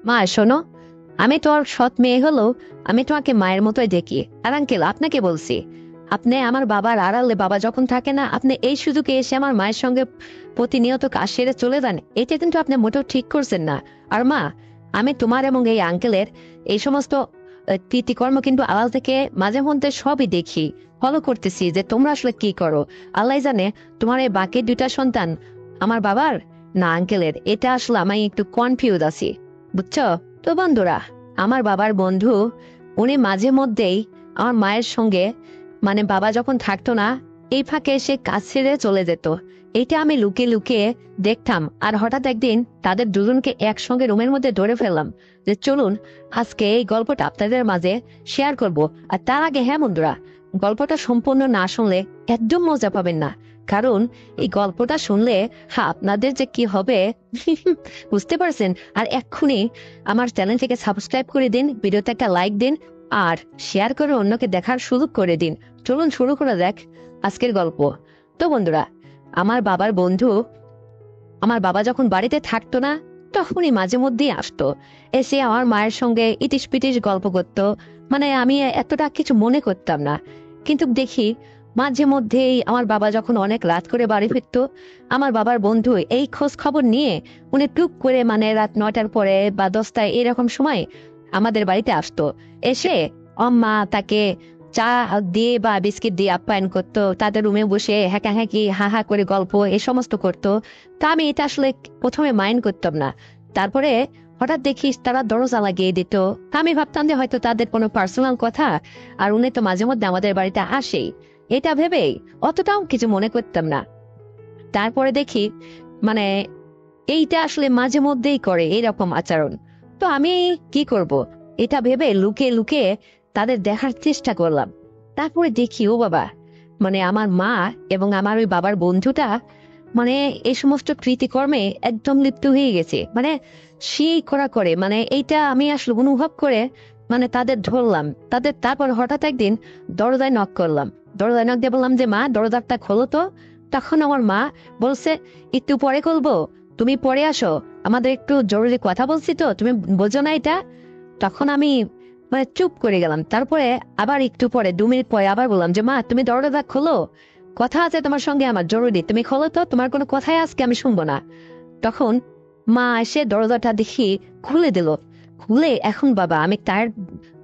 মা শোনো, আমি তোমার সৎ মেয়ে হলেও আমি তোমাকে মায়ের মতোই দেখি। আর আঙ্কেল আপনাকে বলছি, আপনি আমার বাবার আড়ালে, বাবা যখন থাকে না, আপনি এই সুযোগে এসে আমার মায়ের সঙ্গে প্রতিনিয়ত কাজ সেরে চলে যান, এটা কিন্তু আপনি মোটেও ঠিক করছেন না। আর মা, আমি তোমার এবং এই আঙ্কেলের এই সমস্ত কৃতিকর্ম কিন্তু আড়াল থেকে মাঝে মধ্যে সবই দেখি, ফলো করতেছি যে তোমরা আসলে কি করো। আল্লাহ জানে তোমার এই বাকি দুইটা সন্তান আমার বাবার না আঙ্কেলের, এটা আসলে আমি একটু কনফিউজ আছি, বুঝছো? তো বন্ধুরা, আমার বাবার বন্ধু, উনি মাঝে মধ্যেই আমার মায়ের সঙ্গে, মানে বাবা যখন থাকতো না, এই ফাঁকে এসে কাজ ছেড়ে চলে যেত। এইটা আমি লুকিয়ে লুকিয়ে দেখতাম। আর হঠাৎ একদিন তাদের দুজনকে একসঙ্গে রুমের মধ্যে ধরে ফেললাম যে চলুন আজকে এই গল্পটা আপনাদের মাঝে শেয়ার করব। আর তার আগে হ্যাঁ বন্ধুরা, গল্পটা সম্পূর্ণ না শুনলে একদম মজা পাবেন না। কারণ এই গল্পটা শুনলে আপনাদের যে কি হবে বুঝতে পারছেন। আর এক্ষুনি আমার চ্যানেল থেকে সাবস্ক্রাইব করে দিন, ভিডিওতে একটা লাইক দিন, আর শেয়ার করে অন্যকে দেখার সুযোগ করে দিন। চলুন শুরু করা যাক আজকের গল্প। তো বন্ধুরা, আমার বাবার বন্ধু, আমার বাবা যখন বাড়িতে থাকতো না, তখনই মাঝে মধ্যেই আসতো, এসে আমার মায়ের সঙ্গে ইটিস পিটিস গল্প করতো। মানে আমি এতটা কিছু মনে করতাম না, কিন্তু দেখি মাঝে মধ্যেই আমার বাবা যখন অনেক রাত করে বাড়ি ফিরতো, আমার বাবার বন্ধু এই খোঁজ খবর নিয়ে উনি টুক করে, মানে রাত 9টার পরে বা 10টায় এরকম সময় আমাদের বাড়িতে আসতো। এসে মা তাকে চা দিয়ে বা বিস্কিট দিয়ে আপ্যায়ন করতো, তাদের রুমে বসে হ্যাঁকি হা হা করে গল্প এ সমস্ত করতো। তা আমি এটা আসলে প্রথমে মাইন্ড করতাম না। তারপরে হঠাৎ দেখিস তারা দরজা লাগিয়ে দিত। তা আমি ভাবতাম যে হয়তো তাদের কোনো পার্সোনাল কথা, আর উনি তো মাঝে মধ্যে আমাদের বাড়িতে আসেই, এটা ভেবেই অতটাও কিছু মনে করতাম না। তারপরে দেখি, মানে এইটা আসলে মাঝে মধ্যেই করে এরকম আচরণ। তো আমি কি করব, এটা ভেবে লুকিয়ে লুকিয়ে তাদের দেখার চেষ্টা করলাম। তারপরে দেখি ও বাবা, মানে আমার মা এবং আমার ওই বাবার বন্ধুটা, মানে এই সমস্ত কৃতিকর্মে একদম লিপ্ত হয়ে গেছে। মানে সেই করা করে, মানে এইটা আমি আসলে অনুভব করে, মানে তাদের ধরলাম। তারপর হঠাৎ একদিন দরজায় নক করলাম। দরজায় নক দিয়ে বললাম যে মা, দরজাটা খোলো তো। তখন আমার মা বলছে, একটু পরে খুলবো, তুমি পরে আসো, আমাদের একটু জরুরি কথা বলছি, তো তুমি বোঝো না এটা। তখন আমি মানে চুপ করে গেলাম। তারপরে আবার একটু পরে 2 মিনিট পরে আবার বললাম যে মা, তুমি দরজা খোলো, কথা আছে তোমার সঙ্গে আমার জরুরি, তুমি খোলো তো, তোমার কোনো কথাই আজকে আমি শুনবো না। তখন মা এসে দরজাটা দেখি খুলে দিল। খুলে এখন বাবা আমি তার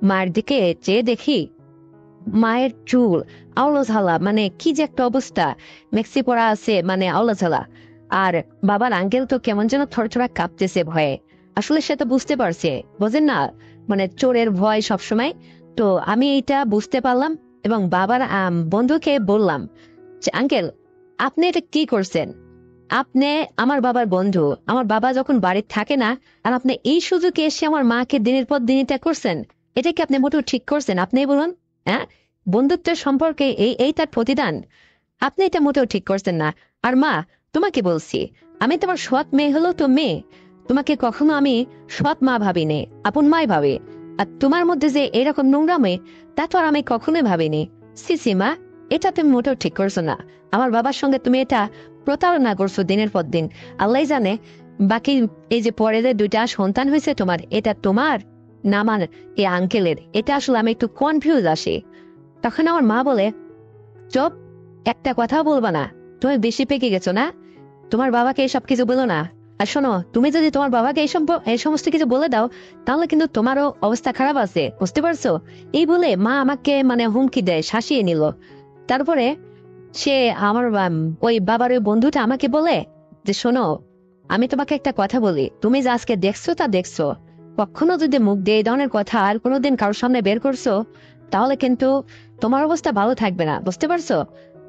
মায়ের দিকে চেয়ে দেখি, মায়ের চুল আওলা ঝালা, মানে কি যে একটা অবস্থা, মেক্সি পরা আছে, মানে আওলা ঝালা। আর বাবার আঙ্কেল তো কেমন যেন থরথরা কাঁপতেছে ভয়ে। আসলে সে তো বুঝতে পারছে, বোঝেন না, মানে চোরের ভয় সবসময়। তো আমি এইটা বুঝতে পারলাম এবং বাবার বন্ধুকে বললাম যে আঙ্কেল, আপনি এটা কি করছেন? আপনি আমার বাবার বন্ধু, আমার বাবা যখন বাড়িতে থাকে না, আর আপনি এই সুযোগে এসে আমার মাকে দিনের পর দিন এটা করছেন, এটা কি আপনি মোটেও ঠিক করছেন? আপনি বলুন। হ্যাঁ, বন্ধুত্বের সম্পর্কে এই এই তার প্রতিদান? আপনি এটা মোটেও ঠিক করছেন না। আর মা, তোমাকে বলছি, আমি তোমার সৎ মেয়ে হলো তো মেয়ে, তোমাকে কখনো আমি সৎ মা ভাবিনি, আপন মাই ভাবি। আর তোমার মধ্যে যে এরকম নোংরামে, তা তো আর আমি কখনোই ভাবিনি। সিসি মা, এটা তুমি মোটেও ঠিক করছো না। আমার বাবার সঙ্গে তুমি এটা প্রতারণা করছো দিনের পর দিন। আল্লাহ জানে বাকি এই যে পরে যে দুইটা সন্তান হয়েছে তোমার, এটা তোমার না আমার এই আঙ্কেলের, এটা আসলে আমি একটু কনফিউজ আসি। তখন আমার মা বলে, চুপ, একটা কথা বলবা না, তুমি বেশি পেকে গেছো না, তোমার বাবাকে এসব কিছু বলো না। আর শোনো, তুমি যদি তোমার বাবাকে এই সমস্ত কিছু বলে দাও, তাহলে কিন্তু তোমারও অবস্থা খারাপ আছে, বুঝতে পারছো? এই বলে মা আমাকে মানে হুমকি দেয়, শাসিয়ে নিল। তারপরে সে আমার ওই বাবার ওই বন্ধুটা আমাকে বলে যে শোনো, আমি তোমাকে একটা কথা বলি, তুমি যা আজকে দেখছো তা দেখছো, কখনো যদি মুখ দিয়ে এই ধরনের কথা আর কোনোদিন কারোর সামনে বের করছো, তাহলে কিন্তু তোমার অবস্থা ভালো থাকবে না, বুঝতে পারছো?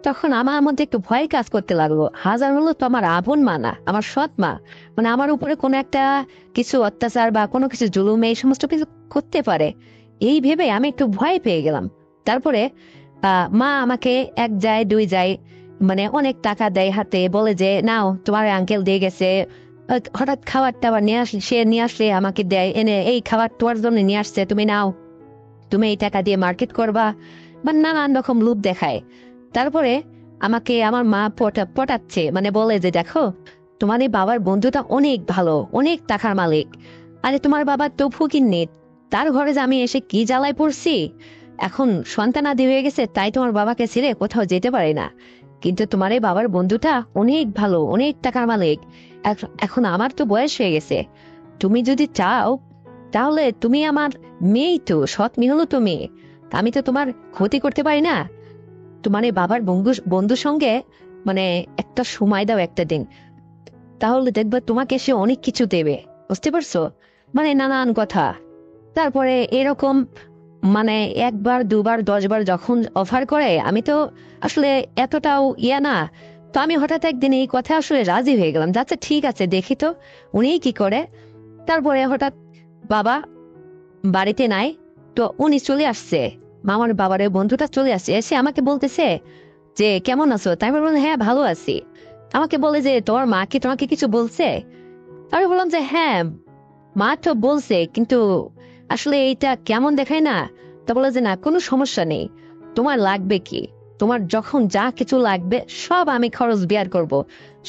তখন আমার মধ্যে একটু ভয় কাজ করতে লাগলো। হাজার হলো তো আমার আপন মা না, আমার সৎ মা, মানে আমার উপরে কোনো একটা কিছু অত্যাচার বা কোনো কিছু জুলুম এই সমস্ত কিছু করতে পারে, এই ভেবে আমি একটু ভয় পেয়ে গেলাম। তারপরে মা আমাকে এক যায় দুই যায়, মানে অনেক টাকা দেয় হাতে, বলে যে নাও তোমার আঙ্কেল দিয়ে গেছে। হঠাৎ খাবার টাবার নিয়ে আসলে, সে নিয়ে আসলে আমাকে দেয় এনে, এই খাবার তোমার জন্য নিয়ে আসছে, তুমি নাও, তুমি এই টাকা দিয়ে মার্কেট করবা, বা নানান রকম লোভ দেখায়। তারপরে আমাকে আমার মা পটাচ্ছে, মানে বলে যে দেখো, তোমার এই বাবার বন্ধুটা অনেক ভালো, অনেক টাকার মালিক, আরে তোমার বাবা তো ফকিন্নি, তার ঘরে যে আমি এসে কি জ্বালায় পড়ছি। এখন সন্তানাদি হয়ে গেছে তাই তোমার বাবাকে ছেড়ে কোথাও যেতে পারে না, কিন্তু তোমার এই বাবার বন্ধুটা অনেক ভালো, অনেক টাকার মালিক। এখন আমার তো বয়স হয়ে গেছে, তুমি যদি চাও তাহলে তুমি আমার মেয়েই তো, সৎ মেয়ে হলো তুমি, আমি তো তোমার ক্ষতি করতে পারি না। তোমার এই বাবার বন্ধুর সঙ্গে মানে একটা সময় দাও, একটা দিন, তাহলে দেখবে তোমাকে সে অনেক কিছু দেবে, বুঝতে পারছো? মানে নানান কথা। তারপরে এরকম মানে একবার দুবার 10 বার যখন অফার করে, আমি তো আসলে এতটাও না। তো আমি হঠাৎ একদিন এই কথা আসলে রাজি হয়ে গেলাম, যাচ্ছে ঠিক আছে দেখি তো উনি কি করে। তারপরে হঠাৎ বাবা বাড়িতে নাই, তো উনি চলে আসছে, মামার বাবার ওই বন্ধুটা চলে আসছে, এসে আমাকে বলতেছে যে কেমন আছো, তাই আমি বললাম হ্যাঁ ভালো আছি। আমাকে বলে যে তোমার মা কি তোমাকে কিছু বলছে? আমি বললাম যে হ্যাঁ, মা তো বলছে, কিন্তু আসলে এইটা কেমন দেখায় না। তা বলে যে না কোনো সমস্যা নেই, তোমার লাগবে কি, তোমার যখন যা কিছু লাগবে সব আমি খরচ বেয়ার করব,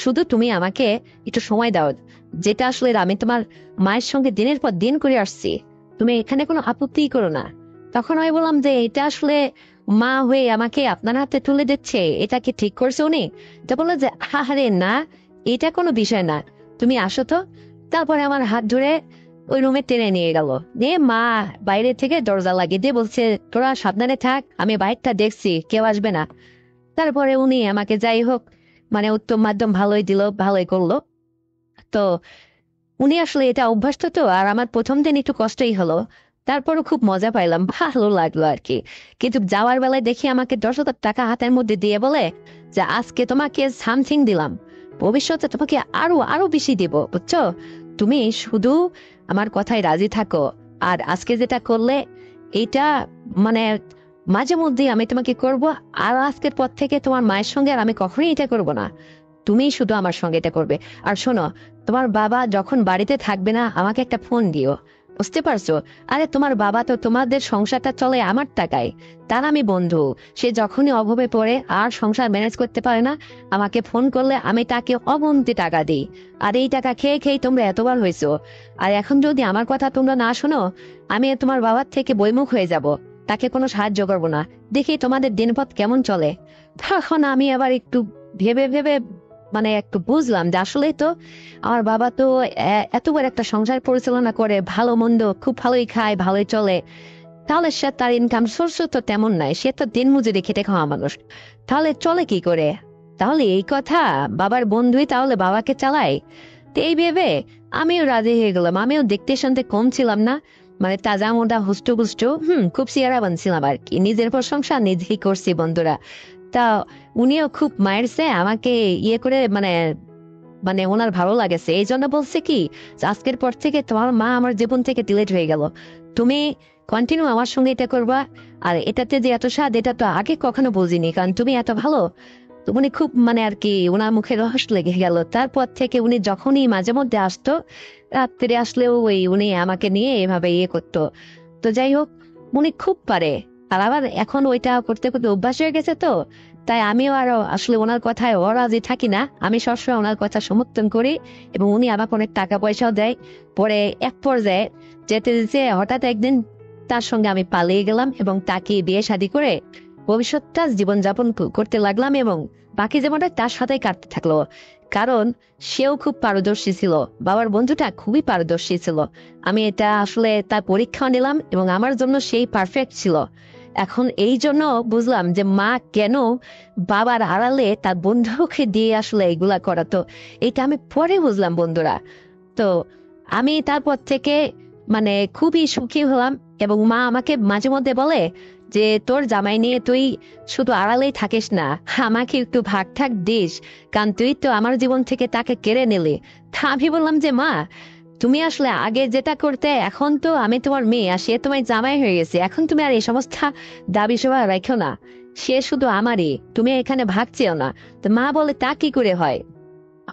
শুধু তুমি আমাকে একটু সময় দাও, যেটা আসলে আমি তোমার মায়ের সঙ্গে দিনের পর দিন করে আসছি, তুমি এখানে কোনো আপত্তি করো না। তখন আমি বললাম যে এটা আসলে মা হয়ে আমাকে আপনার হাতে তুলে দিচ্ছে, এটা কি ঠিক করছে উনি? তা বললো যে আরে না, এটা কোনো বিষয় না, তুমি আসো তো। তারপরে আমার হাত ধরে ওই রুমে টেনে নিয়ে গেল, নিয়ে মা বাইরে থেকে দরজা লাগিয়ে দিয়ে বলছে তোরা সাবধানে থাক, আমি বাইরটা দেখছি, কেউ আসবে না। তারপরে উনি আমাকে যাই হোক মানে উত্তম মাধ্যম ভালোই দিল, ভালোই করলো। তো উনি আসলে এটা অভ্যস্ত তো, আর আমার প্রথম দিন একটু কষ্টই হলো, তারপরও খুব মজা পাইলাম, ভালো লাগলো আর কি। কিন্তু যাওয়ার বেলায় দেখি আমাকে 10,000 টাকা হাতের মধ্যে দিয়ে বলে যে আজকে তোমাকে সামথিং দিলাম, ভবিষ্যতে তোমাকে আরো আরো বেশি দিব, বুঝছো? তুমি শুধু আমার কথায় রাজি থাকো, আর আজকে যেটা করলে এইটা মানে মাঝে মধ্যে আমি তোমাকে করব, আর আজকের পর থেকে তোমার মায়ের সঙ্গে আর আমি কখনোই এটা করব না, তুমি শুধু আমার সঙ্গে এটা করবে। আর শোনো, তোমার বাবা যখন বাড়িতে থাকবে না আমাকে একটা ফোন দিও, বুঝতে পারছো? আরে তোমার বাবা তো তোমাদের সংসারটা চলে আমার টাকায়, তার আমি বন্ধু, সে যখনই অভাবে পড়ে আর সংসার ম্যানেজ করতে পারে না, আমাকে ফোন করলে আমি তাকে অগন্তি টাকা দিই। আর এই টাকা খেয়ে খেয়ে তোমরা এতবার হয়েছো, আর এখন যদি আমার কথা তোমরা না শোনো, আমি তোমার বাবার থেকে বৈমুখ হয়ে যাব, তাকে কোনো সাহায্য করবো না, দেখি তোমাদের দিনপথ কেমন চলে। তখন আমি আবার একটু ভেবে ভেবে মানে একটু বুঝলাম যে আসলে তো আমার বাবা তো এত বড় একটা সংসার পরিচালনা করে, ভালো মন্দ খুব ভালোই খায়, ভালোই চলে, তাহলে সে তার ইনকাম সোর্স তো তেমন নাই, সে তো দিন মজুরি খেটে খাওয়া মানুষ, তাহলে চলে কি করে? তাহলে এই কথা, বাবার বন্ধুই তাহলে বাবাকে চালায়। তো এই ভেবে আমিও রাজি হয়ে গেলাম, আমিও দেখতে শুনতে কম ছিলাম না, মানে তাজা মোটা হুস্টু পুষ্টু, খুব সিয়ারা বানছিলাম আর কি, নিজের প্রশংসা নিজেই করছি বন্ধুরা। তা উনিও খুব মায়েরছে আমাকে ইয়ে করে, মানে মানে ওনার ভালো লাগেছে, এই জন্য বলছে কি যে আজকের পর থেকে তোমার মা আমার জীবন থেকে ডিলেট হয়ে গেল, তুমি কন্টিনিউ আমার সঙ্গে এটা করবা। আর এটাতে যে এত স্বাদ এটা তো আগে কখনো বুঝিনি, কারণ তুমি এত ভালো। তো উনি খুব মানে আর কি ওনার মুখে রহস্য লেগে গেল, তারপর থেকে উনি যখনই মাঝে মধ্যে আসতো, রাত্রে আসলেও ওই উনি আমাকে নিয়ে এভাবে ইয়ে করতো। তো যাই হোক, উনি খুব পারে, আর আবার এখন ওইটা করতে করতে অভ্যাস হয়ে গেছে তো, তাই আমিও আরো আসলে ওনার কথায় অরাজি থাকি না, আমি সবসময় ওনার কথা সমর্থন করি, এবং উনি আমাকে অনেক টাকা পয়সাও দেয়। পরে এক পর্যায়ে যেতে যেতে হঠাৎ একদিন তার সঙ্গে আমি পালিয়ে গেলাম, এবং তাকে বিয়ে শাদী করে ভবিষ্যৎটা জীবনযাপন করতে লাগলাম, এবং বাকি জীবনটা তার সাথে কাটতে থাকলো। কারণ সেও খুব পারদর্শী ছিল, বাবার বন্ধুটা খুবই পারদর্শী ছিল, আমি এটা আসলে তার পরীক্ষা নিলাম, এবং আমার জন্য সেই পারফেক্ট ছিল। এখন এই জন্য বুঝলাম যে মা কেন বাবার আড়ালে তার বন্ধুকে দিয়ে আসলে এগুলা করাতো, এটা আমি পরে বুঝলাম বন্ধুরা। তো আমি তারপর থেকে মানে খুবই সুখী হলাম, এবং মা আমাকে মাঝে মধ্যে বলে যে তোর জামাই নিয়ে তুই শুধু আড়ালেই থাকিস না, আমাকে একটু ভাগ ঠাক দিস, কারণ তুই তো আমার জীবন থেকে তাকে কেড়ে নিলি। তা আমি বললাম যে মা, তুমি আসলে আগে যেটা করতে, এখন তো আমি তোমার মেয়ে আর সে তোমার জামাই হয়ে গেছে, এখন তুমি আর এই সমস্ত দাবি সবা রাখো না, সে শুধু আমারই, তুমি এখানে ভাগ চেও না। তো মা বলে তা কি করে হয়,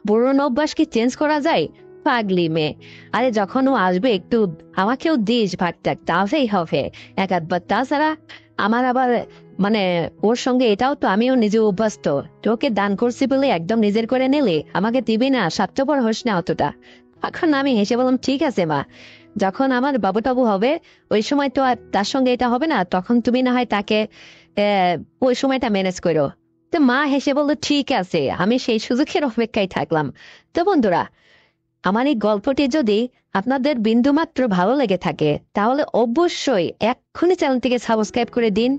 পুরনো অভ্যাস কি চেঞ্জ করা যায়? পাগলি মেয়ে, আরে যখন ও আসবে একটু আমাকেও দিস ভাগটাক, তাহলেই হবে এক আধবার। তাছাড়া আমার আবার মানে ওর সঙ্গে এটাও তো আমিও নিজে অভ্যস্ত, তোকে দান করছি বলে একদম নিজের করে নিলে আমাকে দিবি না, স্বার্থপর হোস না অতটা। এখন আমি হেসে বললাম ঠিক আছে মা, যখন আমার বাবু টাবু হবে ওই সময় তো আর তার সঙ্গে এটা হবে না, তখন তুমি না হয় তাকে ওই সময়টা ম্যানেজ করো। তো মা হেসে বললো ঠিক আছে, আমি সেই সুযোগের অপেক্ষায় থাকলাম। তো বন্ধুরা, আমার এই গল্পটি যদি আপনাদের বিন্দুমাত্র ভালো লেগে থাকে তাহলে অবশ্যই এক্ষুনি চ্যানেলটিকে সাবস্ক্রাইব করে দিন,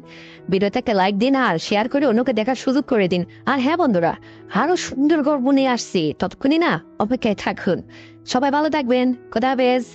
ভিডিওটাকে লাইক দিন আর শেয়ার করে অন্যকে দেখার সুযোগ করে দিন। আর হ্যাঁ বন্ধুরা, আরো সুন্দর গল্প নিয়ে আসছি, ততক্ষণই না অপেক্ষায় থাকুন। সবাই ভালো থাকবেন, খোদা হাফেজ।